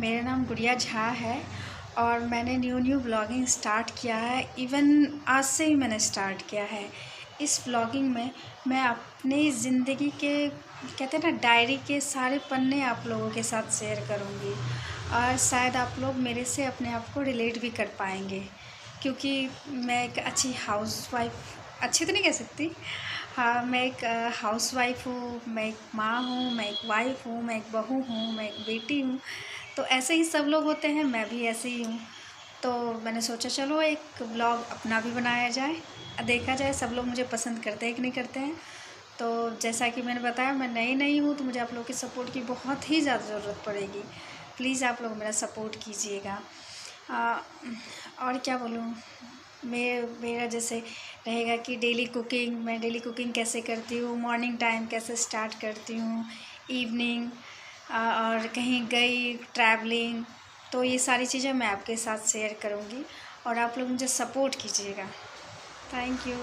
मेरा नाम गुड़िया झा है और मैंने न्यू ब्लॉगिंग स्टार्ट किया है। इवन आज से ही मैंने स्टार्ट किया है। इस ब्लॉगिंग में मैं अपनी ज़िंदगी के कहते हैं ना डायरी के सारे पन्ने आप लोगों के साथ शेयर करूँगी और शायद आप लोग मेरे से अपने आप को रिलेट भी कर पाएंगे, क्योंकि मैं एक अच्छी हाउसवाइफ, अच्छी तो नहीं कह सकती, हाँ मैं एक हाउसवाइफ हूँ, मैं एक माँ हूँ, मैं एक वाइफ हूँ, मैं एक बहू हूँ, मैं एक बेटी हूँ। तो ऐसे ही सब लोग होते हैं, मैं भी ऐसे ही हूँ। तो मैंने सोचा चलो एक ब्लॉग अपना भी बनाया जाए, देखा जाए सब लोग मुझे पसंद करते हैं कि नहीं करते हैं। तो जैसा कि मैंने बताया मैं नई नई हूँ, तो मुझे आप लोग के सपोर्ट की बहुत ही ज़्यादा ज़रूरत पड़ेगी। प्लीज़ आप लोग मेरा सपोर्ट कीजिएगा। और क्या बोलूँ, मेरा जैसे रहेगा कि मैं डेली कुकिंग कैसे करती हूँ, मॉर्निंग टाइम कैसे स्टार्ट करती हूँ, इवनिंग और कहीं गई ट्रैवलिंग, तो ये सारी चीज़ें मैं आपके साथ शेयर करूँगी और आप लोग मुझे सपोर्ट कीजिएगा। Thank you.